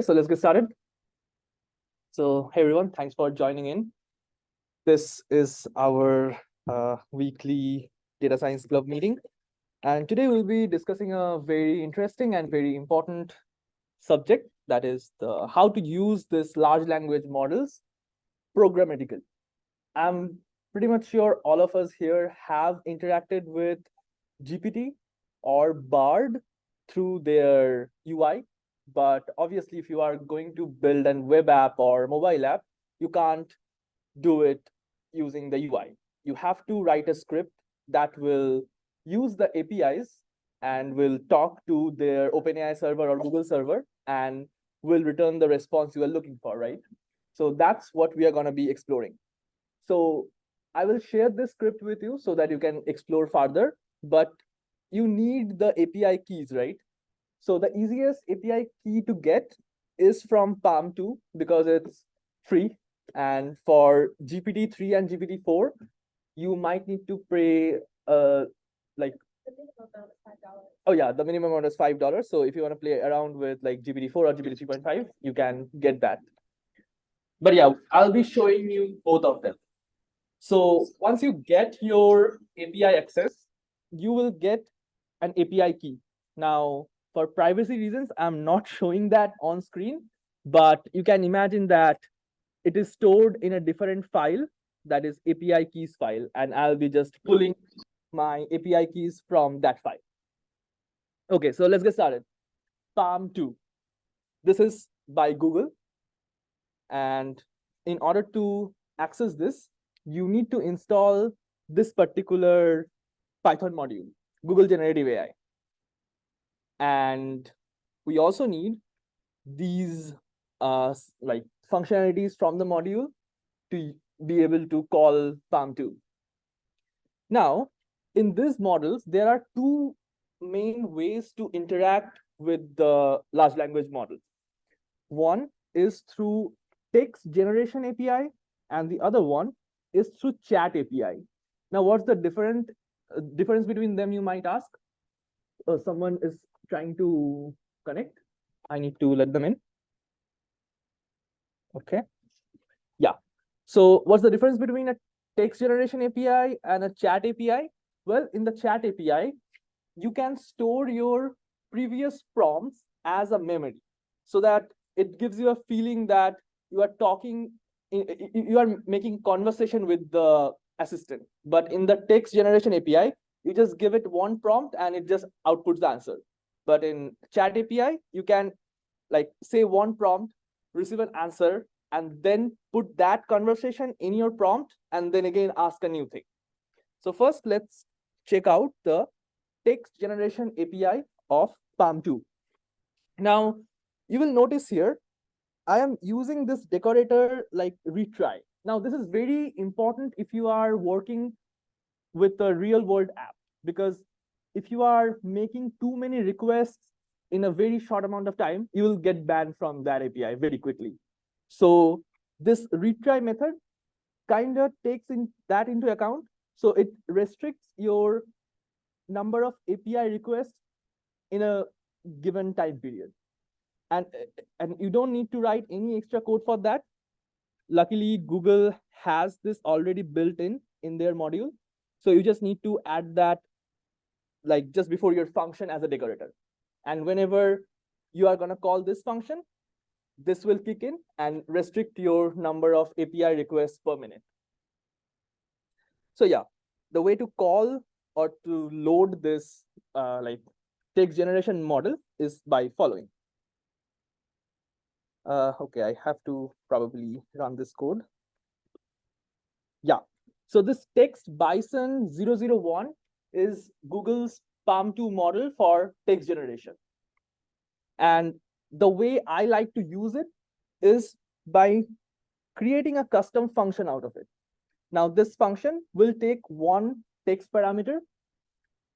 So let's get started. So hey everyone, thanks for joining in. This is our weekly data science club meeting. And today we'll be discussing a very interesting and very important subject, that is how to use this large language models programmatically. I'm pretty much sure all of us here have interacted with GPT or Bard through their UI. But obviously, if you are going to build an web app or mobile app, you can't do it using the UI. You have to write a script that will use the APIs and will talk to their OpenAI server or Google server and will return the response you are looking for, right? So that's what we are going to be exploring. So I will share this script with you so that you can explore further, but you need the API keys, right? So the easiest API key to get is from PaLM2 because it's free. And for GPT 3 and GPT 4, you might need to pay like oh yeah, the minimum amount is $5. So if you want to play around with like GPT 4 or GPT 3.5, you can get that. But yeah, I'll be showing you both of them. So once you get your API access, you will get an API key. Now, for privacy reasons, I'm not showing that on screen, but you can imagine that it is stored in a different file, that is API keys file, and I'll be just pulling my API keys from that file. Okay, so let's get started. PaLM2. This is by Google. And in order to access this, you need to install this particular Python module, Google Generative AI. And we also need these like functionalities from the module to be able to call PaLM2. Now, in these models, there are two main ways to interact with the large language model. One is through text generation API, and the other one is through chat API. Now, what's the difference between them, you might ask? Someone is trying to connect. I need to let them in. Okay. Yeah. So what's the difference between a text generation API and a chat API? Well, in the chat API, you can store your previous prompts as a memory so that it gives you a feeling that you are talking, you are making conversation with the assistant. But in the text generation API, you just give it one prompt and it just outputs the answer. But in chat API, you can like say one prompt, receive an answer, and then put that conversation in your prompt and then again ask a new thing. So first, let's check out the text generation API of PaLM2. Now, you will notice here, I am using this decorator like retry. Now, this is very important if you are working with a real world app, because if you are making too many requests in a very short amount of time, you will get banned from that API very quickly. So this retry method kind of takes that into account. So it restricts your number of API requests in a given time period. And you don't need to write any extra code for that. Luckily, Google has this already built in their module. So you just need to add that like just before your function as a decorator. And whenever you are going to call this function, this will kick in and restrict your number of API requests per minute. So yeah, the way to call or to load this like text generation model is by following. Okay, I have to probably run this code. Yeah, so this text bison 001 is Google's PaLM2 model for text generation. And the way I like to use it is by creating a custom function out of it. Now, this function will take one text parameter,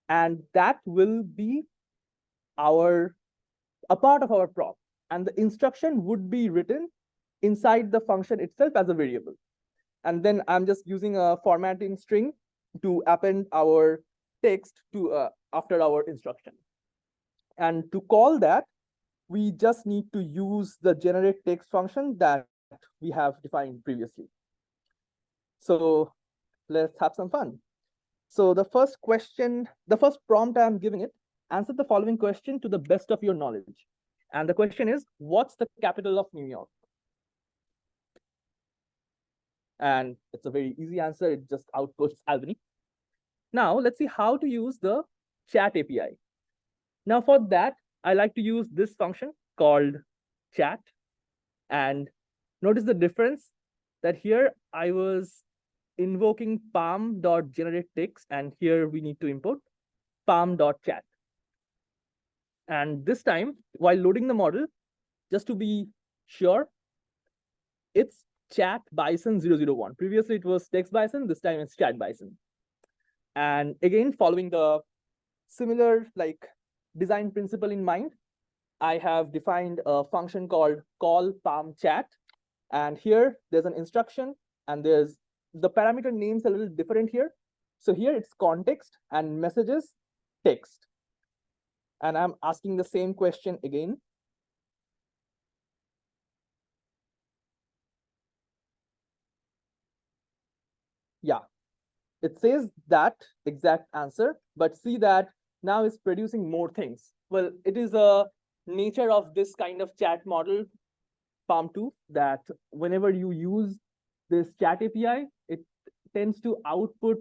and that will be a part of our prompt. And the instruction would be written inside the function itself as a variable. And then I'm just using a formatting string to append our text to after our instruction. And to call that, we just need to use the generate text function that we have defined previously. So let's have some fun. So the first question, the first prompt I'm giving it, answer the following question to the best of your knowledge. And the question is, what's the capital of New York? And it's a very easy answer. It just outputs Albany. Now let's see how to use the chat API. Now for that, I like to use this function called chat. And notice the difference that here I was invoking PaLM.generateText, and here we need to import PaLM.chat. And this time, while loading the model, just to be sure, it's chat bison 001. Previously, it was text bison. This time, it's chat bison. And again, following the similar like design principle in mind, I have defined a function called call PaLM chat. And here there's an instruction, and there's the parameter names a little different here. So here it's context and messages text. And I'm asking the same question again. Yeah, it says that exact answer, but see that now it's producing more things. Well, it is a nature of this kind of chat model, PaLM2, that whenever you use this chat API, it tends to output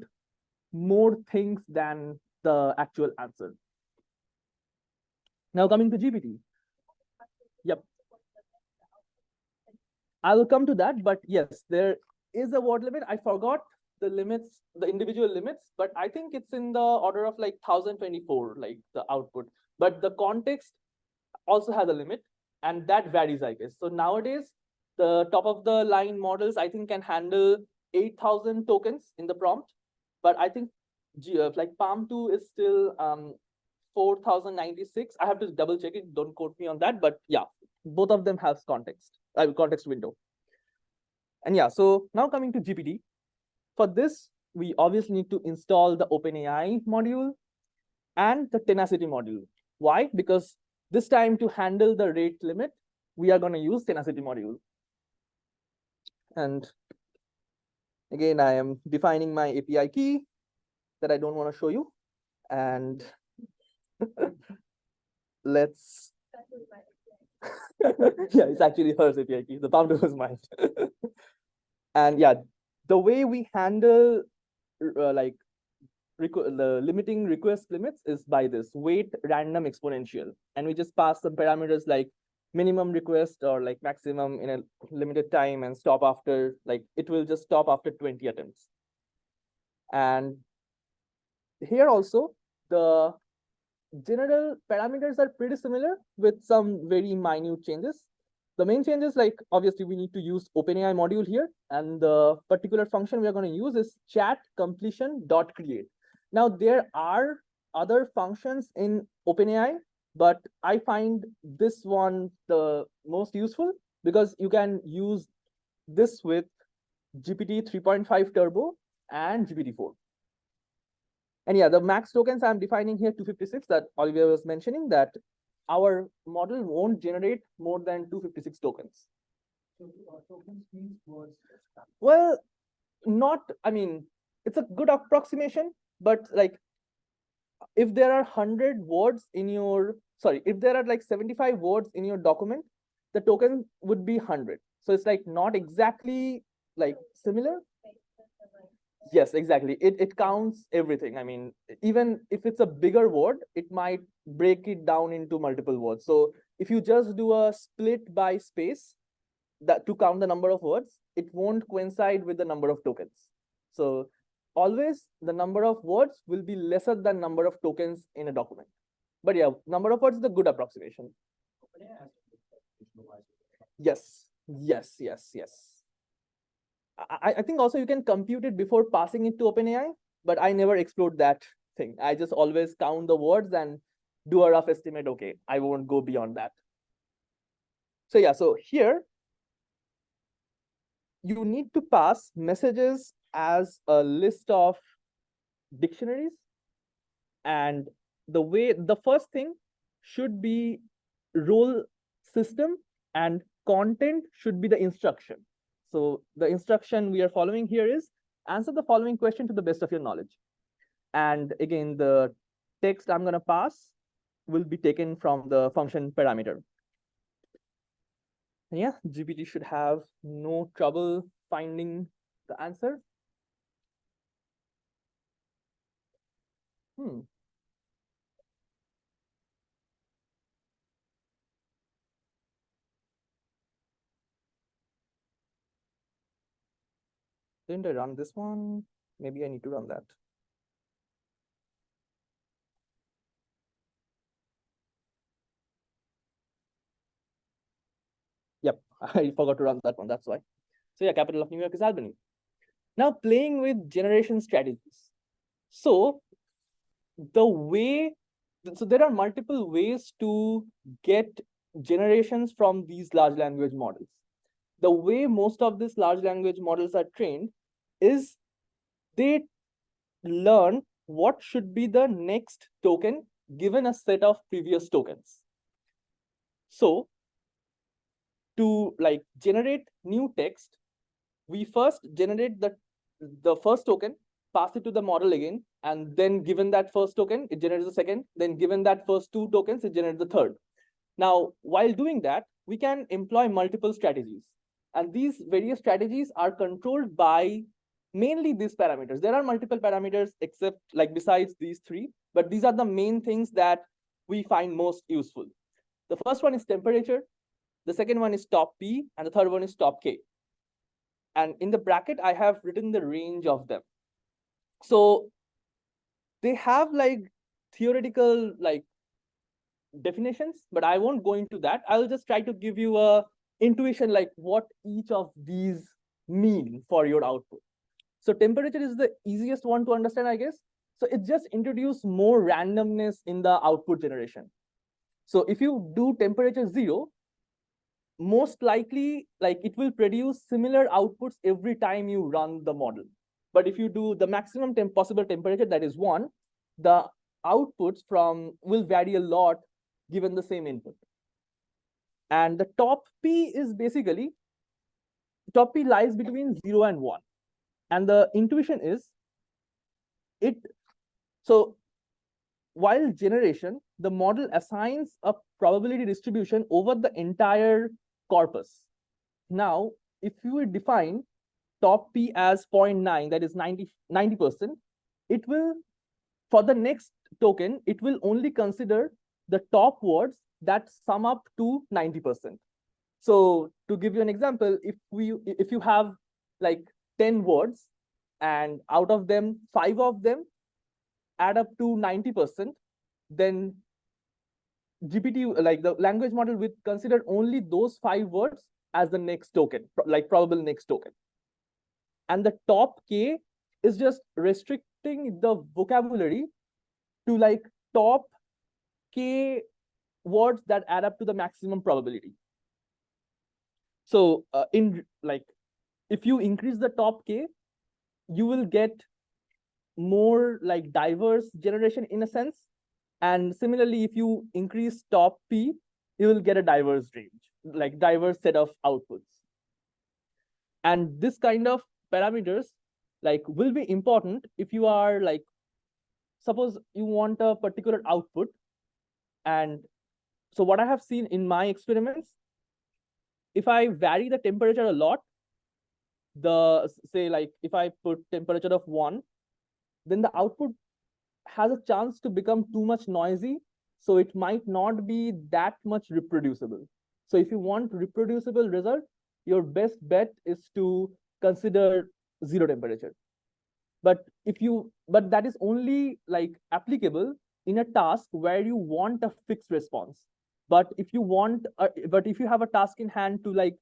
more things than the actual answer. Now coming to GPT. Yep. I will come to that, but yes, there is a word limit. I forgot the limits, the individual limits, but I think it's in the order of like 1024, like the output. But the context also has a limit, and that varies, I guess. So nowadays, the top of the line models, I think, can handle 8,000 tokens in the prompt. But I think like PaLM2 is still 4,096. I have to double check it. Don't quote me on that. But yeah, both of them have context, context window. And yeah, so now coming to GPT. For this, we obviously need to install the OpenAI module and the Tenacity module. Why? Because this time to handle the rate limit, we are going to use Tenacity module. And again, I am defining my API key that I don't want to show you. And let's yeah, it's actually hers API key. The founder was mine. And yeah, the way we handle like the limiting request limits is by this weight random exponential. And we just pass some parameters like minimum request or like maximum in a limited time and stop after, like it will just stop after 20 attempts. And here also, the general parameters are pretty similar with some very minute changes. The main changes, like obviously we need to use OpenAI module here, and the particular function we are going to use is chat completion dot create. Now there are other functions in OpenAI, but I find this one the most useful because you can use this with GPT 3.5 Turbo and GPT 4. And yeah, the max tokens I'm defining here 256 that Olivier was mentioning, that our model won't generate more than 256 tokens. So tokens means words. Well, not, I mean, it's a good approximation, but like if there are 100 words in your, sorry, if there are like 75 words in your document, the token would be 100. So it's like not exactly like similar. Yes, exactly. It counts everything. I mean, even if it's a bigger word, it might break it down into multiple words. So if you just do a split by space that to count the number of words, it won't coincide with the number of tokens. So always the number of words will be lesser than number of tokens in a document. But yeah, number of words is a good approximation. Yes, yes, yes, yes. I think also you can compute it before passing it to OpenAI, but I never explored that thing. I just always count the words and do a rough estimate. Okay, I won't go beyond that. So yeah, so here you need to pass messages as a list of dictionaries. And the first thing should be role system, and content should be the instruction. So the instruction we are following here is answer the following question to the best of your knowledge. And again, the text I'm going to pass will be taken from the function parameter. And yeah, GPT should have no trouble finding the answer. Didn't I run this one? Maybe I need to run that. Yep, I forgot to run that one. That's why. So yeah, capital of New York is Albany. Now playing with generation strategies. So there are multiple ways to get generations from these large language models. The way most of these large language models are trained is they learn what should be the next token given a set of previous tokens. So to like generate new text, we first generate the first token, pass it to the model again, and then given that first token, it generates the second, then given that first two tokens, it generates the third. Now, while doing that, we can employ multiple strategies. And these various strategies are controlled by mainly these parameters. There are multiple parameters except like besides these three, but these are the main things that we find most useful. The first one is temperature, the second one is top P, and the third one is top K. And in the bracket, I have written the range of them. So they have like theoretical like definitions, but I won't go into that. I'll just try to give you a intuition like what each of these mean for your output. So temperature is the easiest one to understand, I guess. So it just introduces more randomness in the output generation. So if you do temperature 0, most likely like it will produce similar outputs every time you run the model. But if you do the maximum possible temperature, that is 1, the outputs from will vary a lot given the same input. And the top P is basically, top P lies between 0 and 1. And the intuition is so while generation, the model assigns a probability distribution over the entire corpus. Now, if you define top P as 0.9, that is 90%, it will, for the next token, it will only consider the top words that sum up to 90%. So to give you an example, if you have like 10 words and out of them 5 of them add up to 90%, then GPT, like the language model, will consider only those 5 words as the next token, like probable next token. And the top K is just restricting the vocabulary to like top K words that add up to the maximum probability. So in like, if you increase the top K, you will get more like diverse generation in a sense. And similarly, if you increase top P, you will get a diverse range, like diverse set of outputs. And this kind of parameters like will be important if you are like, suppose you want a particular output. And so what I have seen in my experiments, if I vary the temperature a lot, say like if I put temperature of 1, then the output has a chance to become too much noisy. So it might not be that much reproducible. So if you want reproducible result, your best bet is to consider 0 temperature. But that is only like applicable in a task where you want a fixed response. But if you have a task in hand to like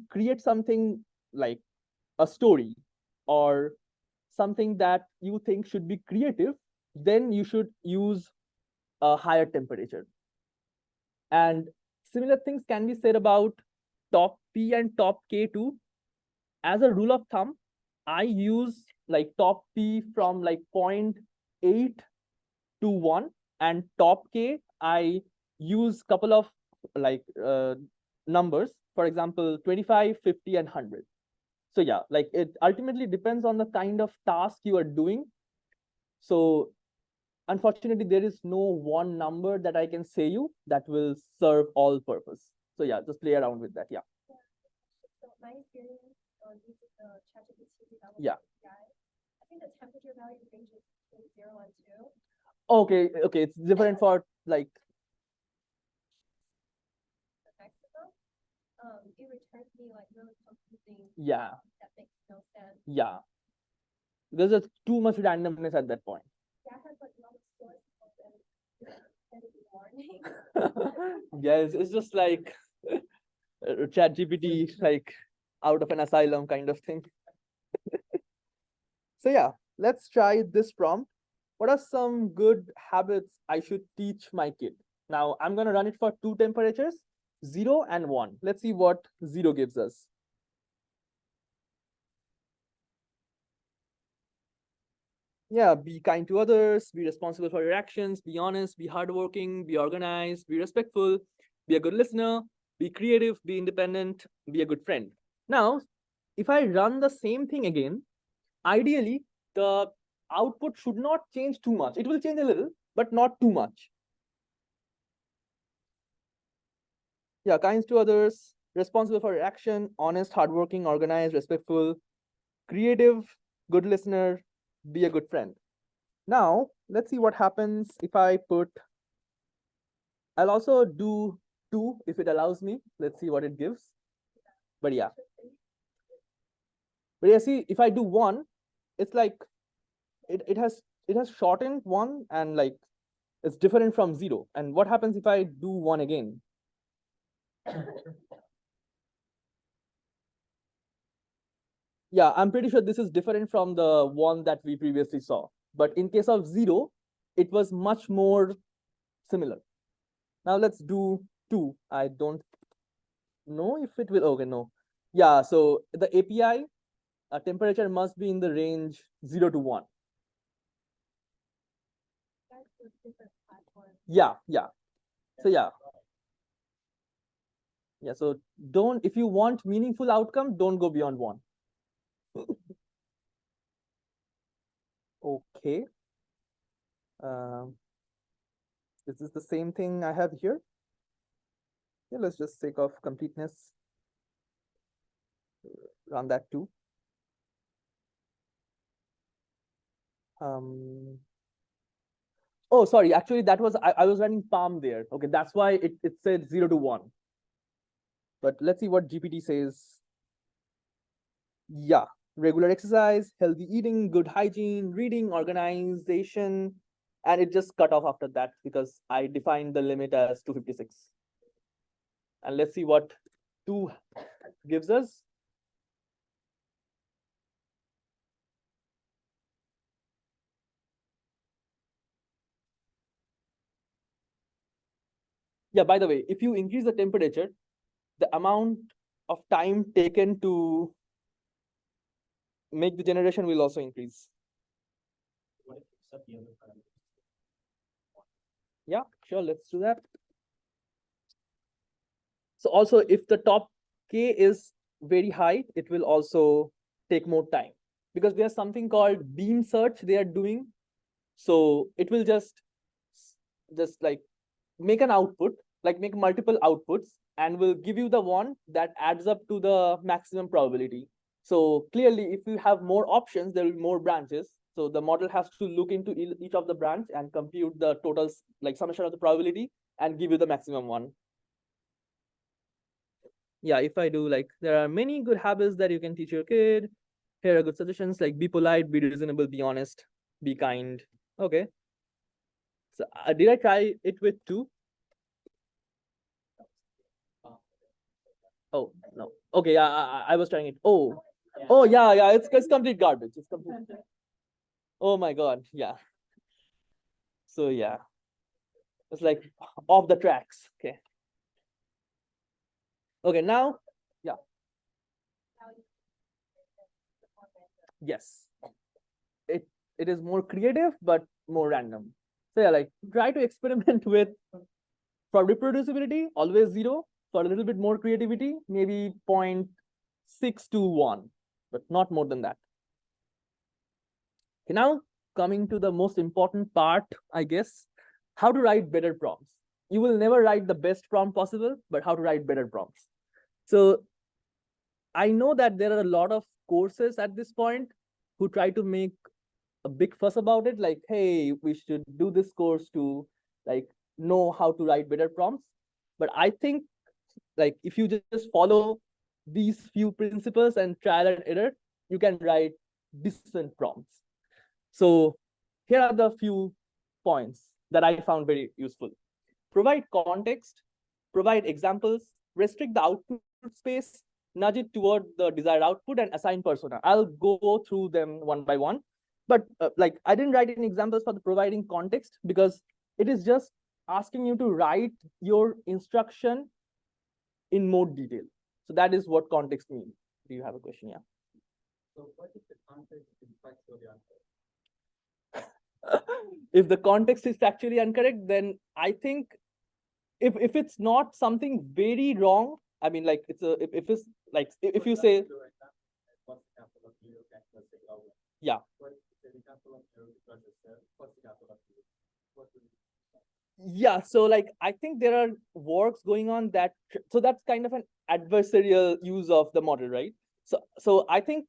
create something like a story or something that you think should be creative, then you should use a higher temperature. And similar things can be said about top P and top K too. As a rule of thumb, I use like top P from like 0.8 to 1, and top K I use couple of like numbers, for example 25, 50, and 100. So yeah, like it ultimately depends on the kind of task you are doing. So unfortunately there is no one number that I can say you that will serve all purpose. So yeah, just play around with that. Yeah. So my experience using the ChatGPT development Yeah. API, I think the temperature value ranges between 0 and 2. Okay, it's different for like The maximum. It returns me like really confusing. Yeah. That makes no sense. Yeah, because there's too much randomness at that point. That has like a lot of source code and warning. Yeah, it's just like chat GPT, like out of an asylum kind of thing. So yeah, let's try this prompt. What are some good habits I should teach my kid? Now I'm gonna run it for two temperatures, 0 and 1. Let's see what 0 gives us. Yeah, be kind to others, be responsible for your actions, be honest, be hardworking, be organized, be respectful, be a good listener, be creative, be independent, be a good friend. Now, if I run the same thing again, ideally, the output should not change too much. It will change a little, but not too much. Yeah, kind to others, responsible for your action, honest, hardworking, organized, respectful, creative, good listener, be a good friend. Now, let's see what happens if I put, I'll also do 2 if it allows me. Let's see what it gives. But yeah. But yeah, see, if I do 1, it's like it has shortened 1 and like it's different from 0. And what happens if I do 1 again? Yeah, I'm pretty sure this is different from the one that we previously saw. But in case of 0, it was much more similar. Now let's do 2. I don't know if it will. Okay, no. Yeah, so the API temperature must be in the range 0 to 1. That's a different platform. Yeah. So yeah. So don't, if you want meaningful outcome, don't go beyond 1. Okay. Um, this is the same thing I have here. Yeah, let's just sake of completeness run that too. Oh, sorry. Actually, that was I was running Palm there. Okay, that's why it said 0 to 1. But let's see what GPT says. Yeah, regular exercise, healthy eating, good hygiene, reading, organization, and it just cut off after that because I defined the limit as 256. And let's see what 2 gives us. Yeah, by the way, if you increase the temperature, the amount of time taken to make the generation will also increase. Yeah, sure, let's do that. So also if the top K is very high, it will also take more time because there's something called beam search they are doing. So it will just like make an output, like make multiple outputs and will give you the one that adds up to the maximum probability. So clearly, if you have more options, there will be more branches. So the model has to look into each of the branch and compute the totals, like summation of the probability, and give you the maximum one. Yeah, if I do, like, there are many good habits that you can teach your kid. Here are good suggestions, like be polite, be reasonable, be honest, be kind. Okay. So did I try it with 2? Oh, no. Okay, yeah, I was trying it. Oh, yeah, it's complete garbage. It's complete. Oh my God, yeah. So yeah, it's like off the tracks. Okay. Okay, now, yeah, yes. It it is more creative, but more random. So yeah, like try to experiment with For reproducibility, always 0. For a little bit more creativity, maybe 0.621, but not more than that. Okay, now coming to the most important part, I guess, how to write better prompts. You will never write the best prompt possible, but how to write better prompts. So I know that there are a lot of courses at this point who try to make a big fuss about it, like, hey, we should do this course to like know how to write better prompts. But I think like if you just follow these few principles and trial and error, you can write decent prompts. So here are the few points that I found very useful. Provide context, provide examples, restrict the output space, nudge it toward the desired output, and assign persona. I'll go through them one by one. But like I didn't write any examples for the providing context because it is just asking you to write your instruction in more detail. So that is what context means. Do you have a question? Yeah. So what if the context is factually incorrect? If the context is factually incorrect, then I think if it's not something very wrong, I mean, like it's a if it's like if you say What's the capital of New York and what's the capital of yeah, what is the capital of New York because it's what's the capital of New York? What do you yeah, so like I think there are works going on that so that's kind of an adversarial use of the model, right? So I think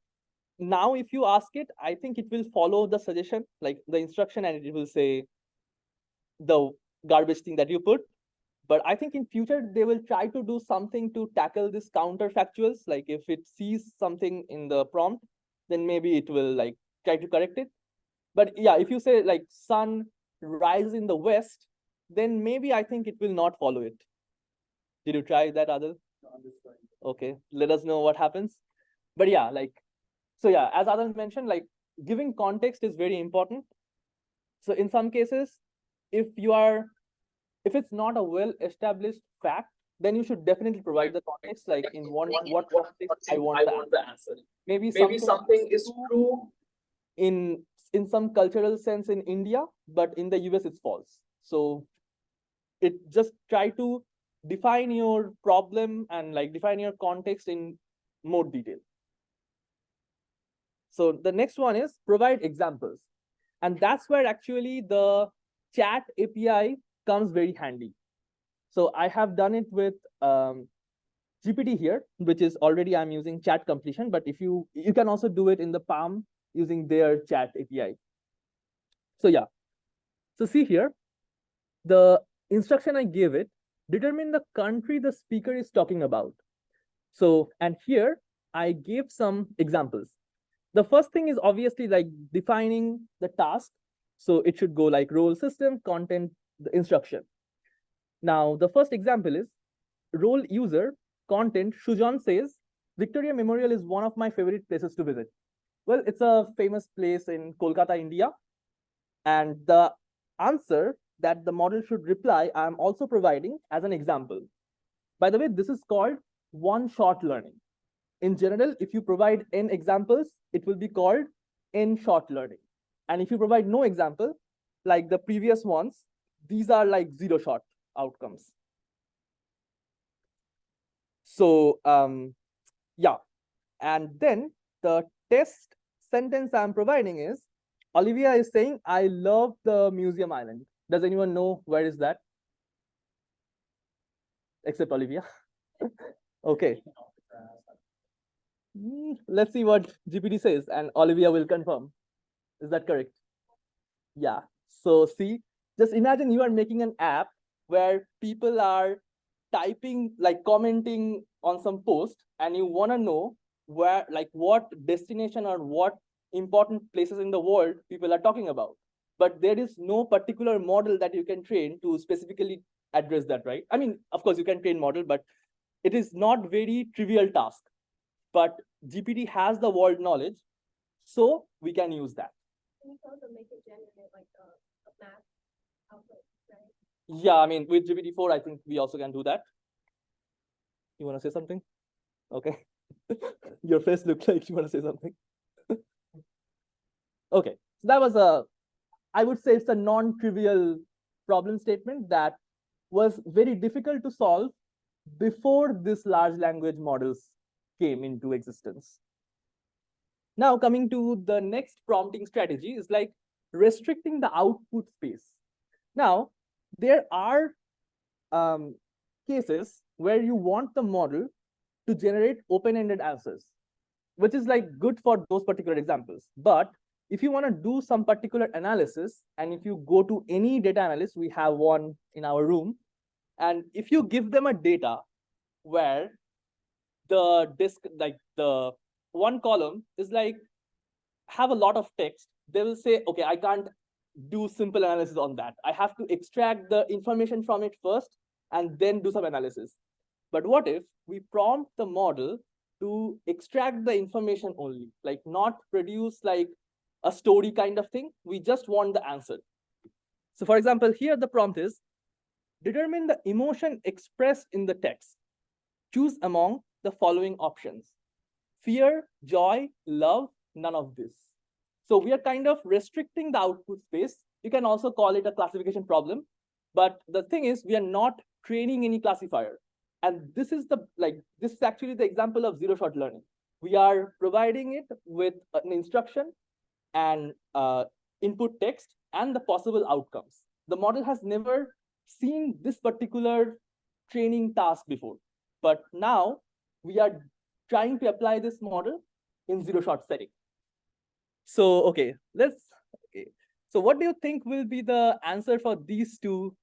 now if you ask it, I think it will follow the suggestion, like the instruction, and it will say the garbage thing that you put. But I think in future they will try to do something to tackle this counterfactuals. Like if it sees something in the prompt, then maybe it will like try to correct it. But yeah, if you say like sun rises in the west, then maybe I think it will not follow it. Did you try that, Adil? understand? Okay, let us know what happens. But yeah, like, so yeah, as Adil mentioned, like giving context is very important. So in some cases, if you are, if it's not a well-established fact, then you should definitely provide the context, like in what context I want the answer. Maybe something is true in some cultural sense in India, but in the US it's false. So it just try to define your problem and like define your context in more detail. So the next one is provide examples. And that's where actually the chat API comes very handy. So I have done it with GPT here, which is already I'm using chat completion, but if you can also do it in the PaLM using their chat API. So yeah, so see here, the instruction I gave it, determine the country the speaker is talking about. So, and here I gave some examples. The first thing is obviously like defining the task. So it should go like role system, content, the instruction. Now, the first example is role user, content. Shujan says, Victoria Memorial is one of my favorite places to visit. Well, it's a famous place in Kolkata, India. And the answer that the model should reply, I'm also providing as an example. By the way, this is called one-shot learning. In general, if you provide n examples, it will be called n-shot learning. And if you provide no example, like the previous ones, these are like zero-shot outcomes. So yeah, and then the test sentence I'm providing is, Olivia is saying, I love the museum island. Does anyone know where is that? Except Olivia. Okay. Let's see what GPT says, and Olivia will confirm. Is that correct? Yeah. So see, just imagine you are making an app where people are typing, like commenting on some post, and you want to know where, like what destination or what important places in the world people are talking about. But there is no particular model that you can train to specifically address that, right? I mean, of course you can train model, but it is not very trivial task. But GPT has the world knowledge, so we can use that. Can you also make it generate like a map output, right? Yeah, I mean, with GPT-4, I think we also can do that. You want to say something? Okay. Your face looks like you want to say something. Okay, so that was I would say it's a non-trivial problem statement that was very difficult to solve before this large language models came into existence. Now, coming to the next prompting strategy is like restricting the output space. Now, there are cases where you want the model to generate open-ended answers, which is like good for those particular examples. But if you want to do some particular analysis, and if you go to any data analyst, we have one in our room, and if you give them a data where the disk, like the one column is like have a lot of text, they will say, okay, I can't do simple analysis on that. I have to extract the information from it first and then do some analysis. But what if we prompt the model to extract the information only, like not produce like a story kind of thing? We just want the answer. So for example, here the prompt is, determine the emotion expressed in the text. Choose among the following options: fear, joy, love, none of this. So we are kind of restricting the output space. You can also call it a classification problem. But the thing is, we are not training any classifier. And this is actually the example of zero-shot learning. We are providing it with an instruction and input text and the possible outcomes. The model has never seen this particular training task before. But now we are trying to apply this model in zero-shot setting. So, okay. So what do you think will be the answer for these two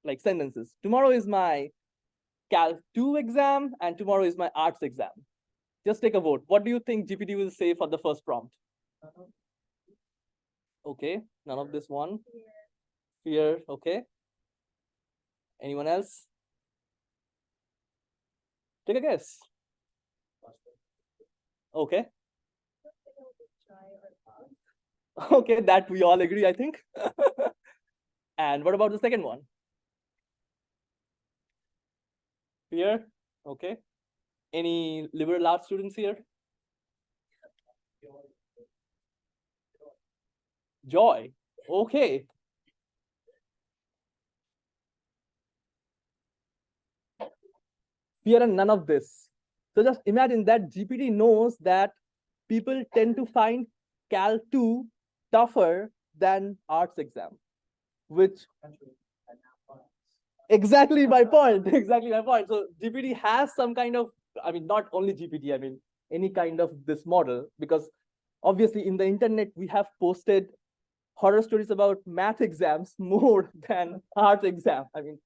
like sentences? Tomorrow is my Cal 2 exam and tomorrow is my arts exam. Just take a vote. What do you think GPT will say for the first prompt? Okay, none of this one. Fear, okay. Anyone else? Take a guess. Okay. Okay, that we all agree, I think. And what about the second one? Fear, okay. Any liberal arts students here? Joy, okay. Fear and none of this. So just imagine that GPT knows that people tend to find Cal 2 tougher than arts exam, which exactly my point. Exactly my point. So GPT has some kind of, I mean, not only GPT, I mean, any kind of this model, because obviously in the internet, we have posted horror stories about math exams more than art exam. I mean,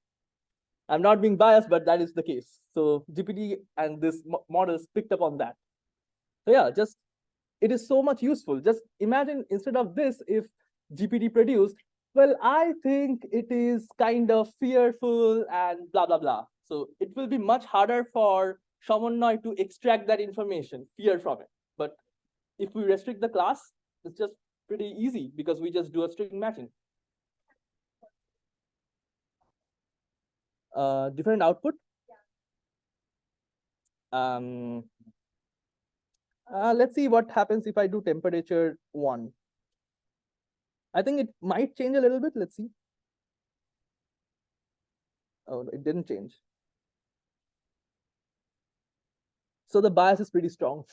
I'm not being biased, but that is the case. So GPT and this models picked up on that. So yeah, just it is so much useful. Just imagine instead of this, if GPT produced, well, I think it is kind of fearful and blah, blah, blah. So it will be much harder for someone to extract that information, fear from it. But if we restrict the class, it's just pretty easy because we just do a string matching. Different output. Let's see what happens if I do temperature 1. I think it might change a little bit. Let's see. Oh, it didn't change. So the bias is pretty strong.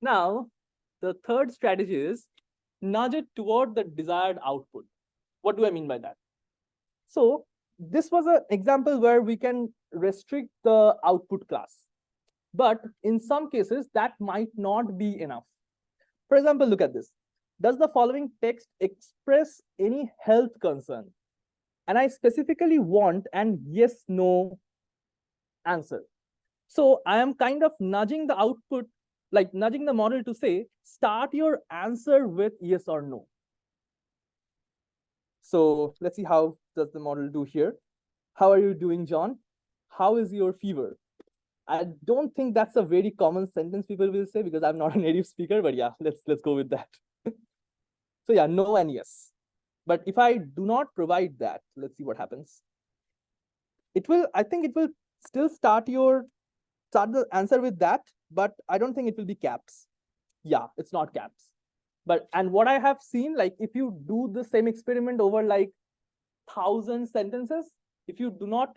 Now, the third strategy is nudge it toward the desired output. What do I mean by that? So this was an example where we can restrict the output class. But in some cases, that might not be enough. For example, look at this. Does the following text express any health concern? And I specifically want an yes, no answer. So I am kind of nudging the output, like nudging the model to say, start your answer with yes or no. So let's see how does the model do here. How are you doing, John? How is your fever? I don't think that's a very common sentence people will say because I'm not a native speaker, but yeah, let's go with that. So yeah, no and yes. But if I do not provide that, let's see what happens. I think it will still start the answer with that, but I don't think it will be caps. Yeah, it's not caps. And what I have seen, like if you do the same experiment over like 1,000 sentences, if you do not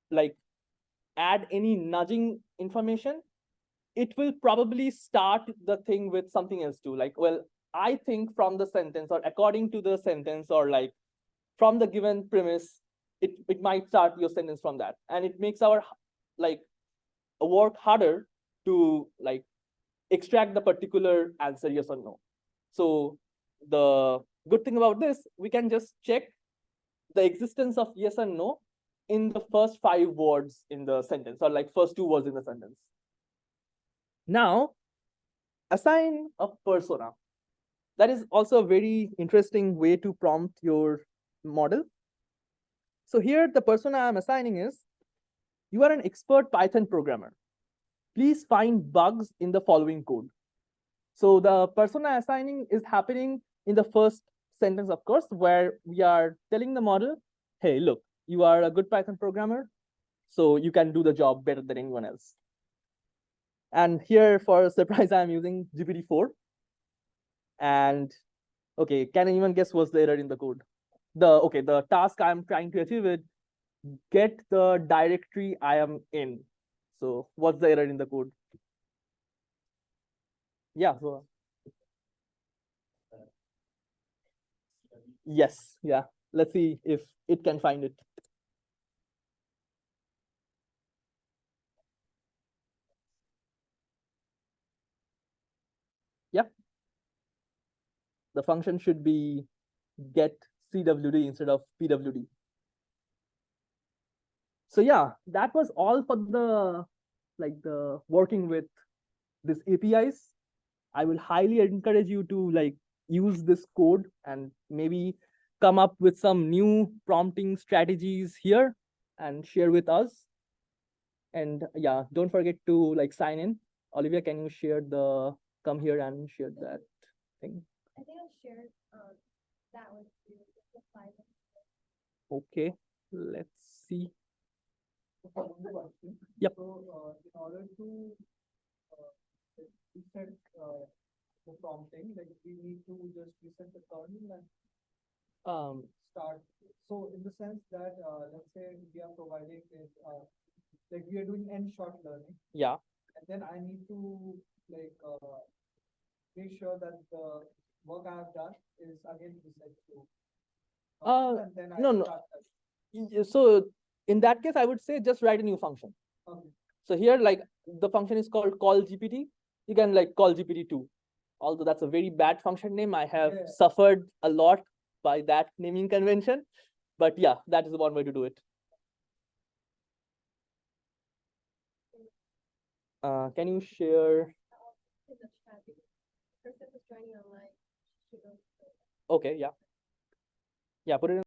like add any nudging information, it will probably start the thing with something else too. Like, well, I think from the sentence, or according to the sentence, or like from the given premise, it might start your sentence from that. And it makes our like work harder to like extract the particular answer, yes or no. So the good thing about this, we can just check the existence of yes and no in the first 5 words in the sentence, or like first 2 words in the sentence. Now, assign a persona. That is also a very interesting way to prompt your model. So here the persona I'm assigning is, you are an expert Python programmer. Please find bugs in the following code. So the persona assigning is happening in the first sentence, of course, where we are telling the model, hey, look, you are a good Python programmer, so you can do the job better than anyone else. And here, for a surprise, I'm using GPT 4. And okay, can anyone guess what's the error in the code? The task I'm trying to achieve is get the directory I am in. So what's the error in the code? Yeah, so yes, yeah. Let's see if it can find it. Yeah. The function should be get CWD instead of PWD. So yeah, that was all for the working with these APIs. I will highly encourage you to like use this code and maybe come up with some new prompting strategies here and share with us. And yeah, don't forget to like sign in. Olivia, can you share come here and share that thing? I think I shared that one too. The 5. Okay, let's see. Question. Yep. So, in order to reset the prompting, like we need to just reset the kernel and start. So, in the sense that, let's say we are providing it, like we are doing n short learning, Yeah. and then I need to like make sure that the work I have done is again reset to. And then I no. start that. So in that case, I would say just write a new function. Okay. So here, like the function is called call GPT. You can like call GPT 2. Although that's a very bad function name, I have suffered a lot by that naming convention. But yeah, that is the one way to do it. Can you share? In the chat. Person who's joining online should go. Okay, yeah. Yeah, put it in.